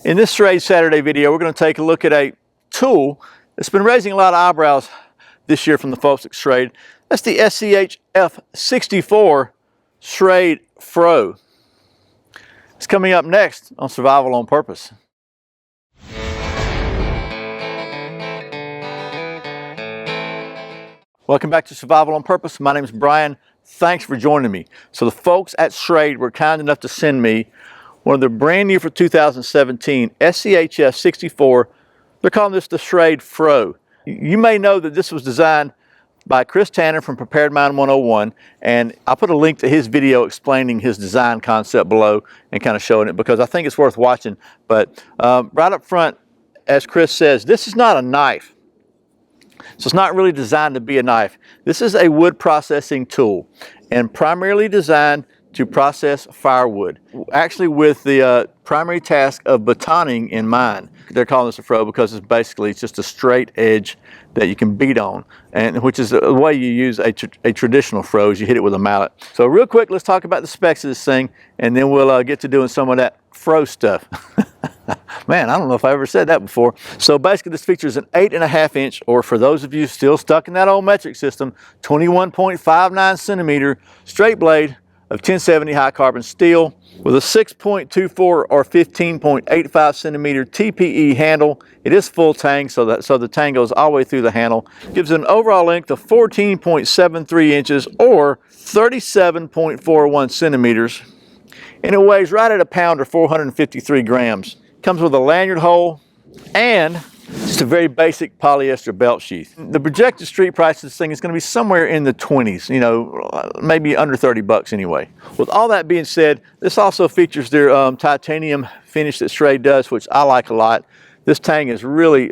In this Schrade Saturday video, we're going to take a look at a tool that's been raising a lot of eyebrows this year from the folks at Schrade. That's the SCH F64 Schrade Fro. It's coming up next on Survival on Purpose. Welcome back to Survival on Purpose. My name is Brian. Thanks for joining me. So the folks at Schrade were kind enough to send me one of their brand new for 2017 SCH F64. They're calling this the Schrade Fro. You may know that this was designed by Chris Tanner from Prepared Mind 101, and I'll put a link to his video explaining his design concept below and kind of showing it because I think it's worth watching. But right up front, as Chris says, this is not a knife. So it's not really designed to be a knife. This is a wood processing tool and primarily designed to process firewood, actually with the primary task of batoning in mind. They're calling this a fro because it's just a straight edge that you can beat on, and which is the way you use a traditional fro, is you hit it with a mallet. So real quick, let's talk about the specs of this thing, and then we'll get to doing some of that fro stuff. Man, I don't know if I ever said that before. So basically this features an 8.5 inch, or for those of you still stuck in that old metric system, 21.59 centimeter straight blade of 1070 high carbon steel with a 6.24 or 15.85 centimeter TPE handle. It is full tang, so the tang goes all the way through the handle. Gives it an overall length of 14.73 inches or 37.41 centimeters. And it weighs right at a pound or 453 grams. Comes with a lanyard hole and just a very basic polyester belt sheath. The projected street price of this thing is going to be somewhere in the 20s, you know, maybe under 30 bucks anyway. With all that being said, this also features their titanium finish that Schrade does, which I like a lot. This tang is really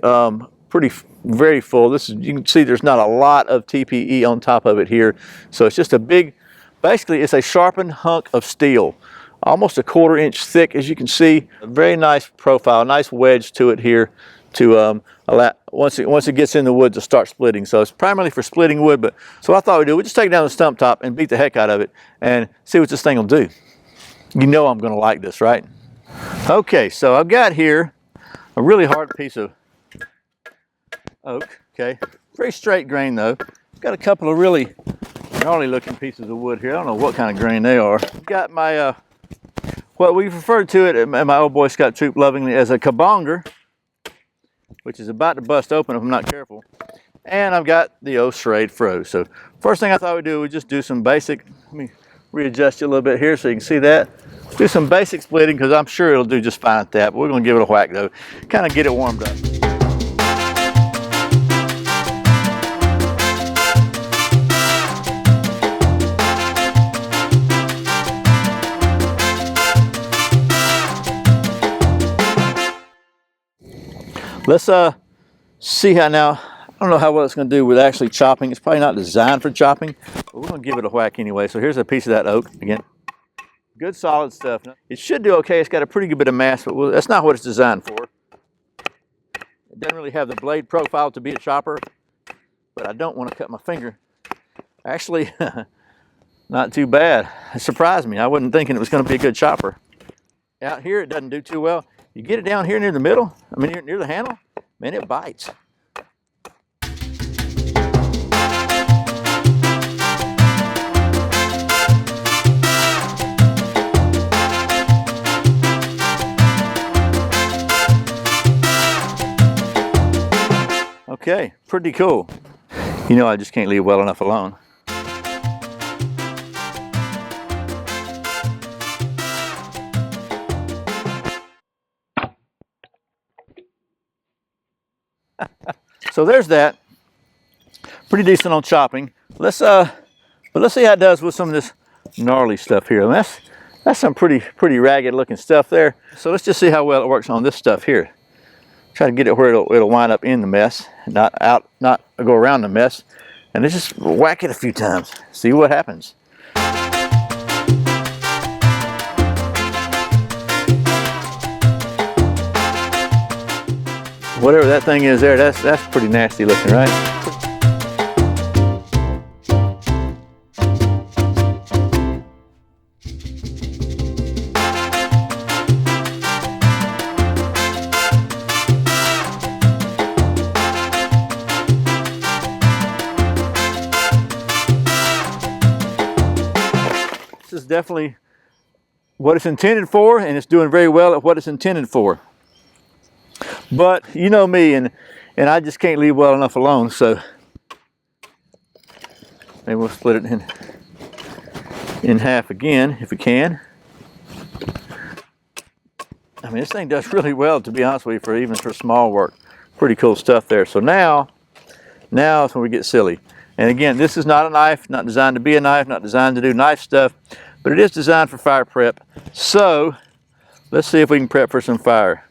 very full. You can see there's not a lot of TPE on top of it here. So it's just a big, basically it's a sharpened hunk of steel. Almost a 1/4 inch thick, as you can see. A very nice profile, nice wedge to it here to allow, once it gets in the wood, to start splitting. So it's primarily for splitting wood, but so what I thought we'd do, we'd just take it down the stump top and beat the heck out of it and see what this thing will do. You know I'm gonna like this, right? Okay, so I've got here a really hard piece of oak, okay? Very straight grain though. Got a couple of really gnarly looking pieces of wood here. I don't know what kind of grain they are. Got my what we referred to it at my old Boy Scout troop lovingly as a kabonger, which is about to bust open if I'm not careful. And I've got the old Schrade Fro. So first thing I thought we'd do would just do some basic, let me readjust you a little bit here so you can see that. Do some basic splitting because I'm sure it'll do just fine at that, but we're gonna give it a whack though. Kind of get it warmed up. Let's see how now, I don't know how well it's going to do with actually chopping. It's probably not designed for chopping, but we're going to give it a whack anyway. So here's a piece of that oak, again. Good solid stuff. It should do okay. It's got a pretty good bit of mass, but that's not what it's designed for. It doesn't really have the blade profile to be a chopper, but I don't want to cut my finger. Actually, not too bad. It surprised me. I wasn't thinking it was going to be a good chopper. Out here, it doesn't do too well. You get it down here near the middle, I mean near the handle, man, it bites. Okay, pretty cool. You know I just can't leave well enough alone. So there's that. Pretty decent on chopping. But let's see how it does with some of this gnarly stuff here. And that's some pretty ragged looking stuff there. So let's just see how well it works on this stuff here. Try to get it where it'll wind up in the mess, not go around the mess. And let's just whack it a few times. See what happens. Whatever that thing is there, that's pretty nasty looking, right? definitely what it's intended for, and it's doing very well at what it's intended for. But you know me, and I just can't leave well enough alone, so maybe we'll split it in half again if we can. I mean, this thing does really well, to be honest with you, even for small work. Pretty cool stuff there. So now is when we get silly. And again, this is not a knife, not designed to be a knife, not designed to do knife stuff, but it is designed for fire prep. So let's see if we can prep for some fire.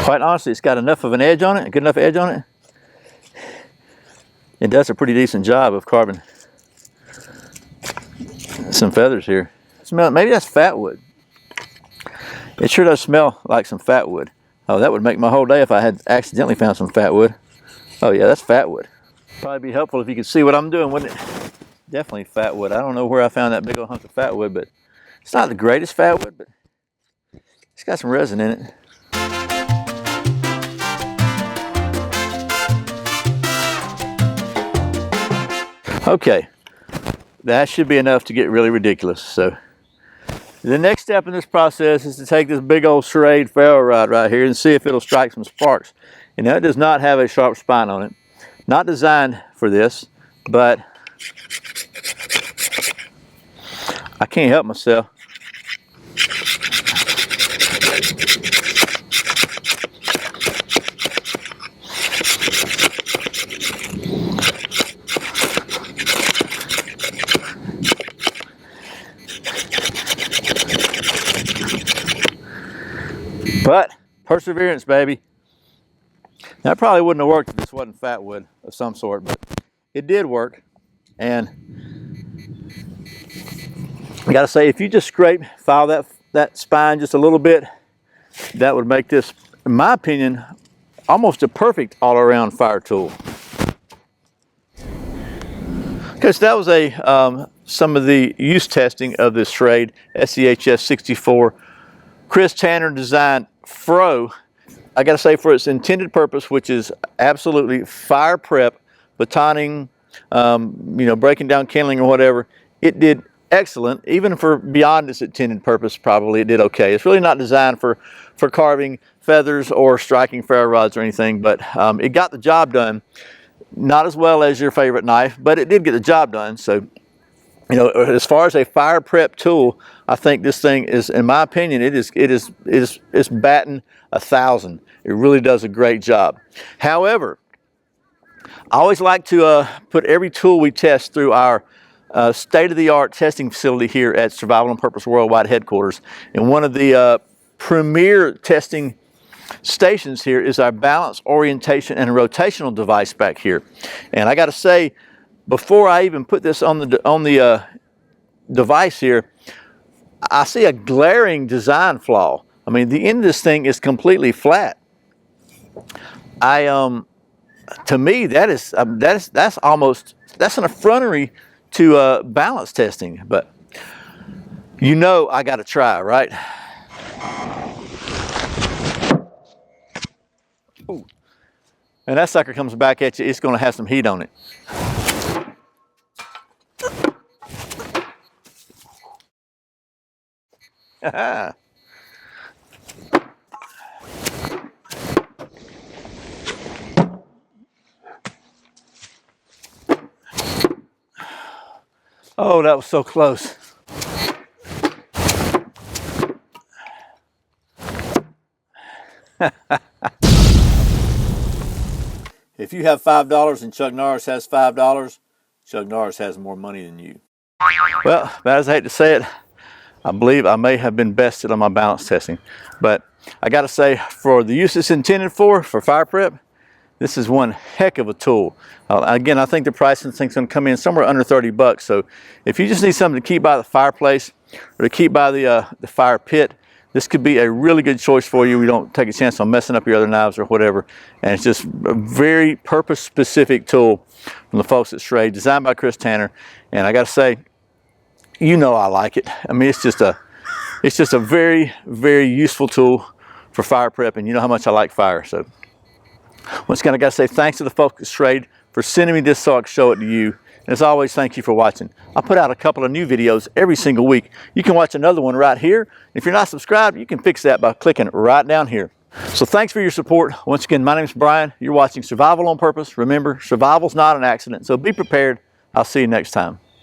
Quite honestly, it's got enough of an edge on it, a good enough edge on it. It does a pretty decent job of carving some feathers here. Smell, maybe that's fat wood. It sure does smell like some fat wood. Oh, that would make my whole day if I had accidentally found some fat wood. Oh yeah, that's fat wood. Probably be helpful if you could see what I'm doing, wouldn't it? Definitely fat wood. I don't know where I found that big old hunk of fat wood, but it's not the greatest fat wood, but it's got some resin in it. Okay, that should be enough to get really ridiculous. So the next step in this process is to take this big old serrated ferro rod right here and see if it'll strike some sparks. And now it does not have a sharp spine on it. Not designed for this, but I can't help myself. But perseverance, baby. That probably wouldn't have worked if this wasn't fat wood of some sort, but it did work. And I gotta say, if you just file that spine just a little bit, that would make this, in my opinion, almost a perfect all-around fire tool. Okay, so that was some of the use testing of this Schrade SCHS 64 Chris Tanner designed Fro. I gotta say, for its intended purpose, which is absolutely fire prep, batoning, breaking down kindling or whatever, it did excellent. Even for beyond its intended purpose, probably it did okay. It's really not designed for carving feathers or striking ferro rods or anything, but it got the job done. Not as well as your favorite knife, but it did get the job done. So, as far as a fire prep tool, I think this thing is, in my opinion, it's batting 1,000. It really does a great job. However, I always like to put every tool we test through our state-of-the-art testing facility here at Survival on Purpose Worldwide headquarters. And one of the premier testing stations here is our balance, orientation, and rotational device back here. And I got to say, before I even put this on the device here, I see a glaring design flaw. I mean, the end of this thing is completely flat. To me, that's an effrontery to balance testing. But I got to try, right? Ooh. And that sucker comes back at you, it's going to have some heat on it. Oh, that was so close. If you have $5 and Chuck Norris has $5, Chuck Norris has more money than you. Well, bad as I hate to say it, I believe I may have been bested on my balance testing. But I got to say, for the use it's intended for fire prep, this is one heck of a tool. Again, I think the price of this thing's going to come in somewhere under 30 bucks. So if you just need something to keep by the fireplace or to keep by the fire pit, this could be a really good choice for you. We don't take a chance on messing up your other knives or whatever. And it's just a very purpose-specific tool from the folks at Schrade, designed by Chris Tanner. And I got to say, I like it. I mean, it's just a very, very useful tool for fire prep, and you know how much I like fire. So Once again, I got to say thanks to the folks at Schrade for sending me this so I can show it to you. And as always, thank you for watching. I put out a couple of new videos every single week. You can watch another one right here. If you're not subscribed, you can fix that by clicking right down here. So thanks for your support. Once again, my name is Brian. You're watching Survival on Purpose. Remember, survival's not an accident, so be prepared. I'll see you next time.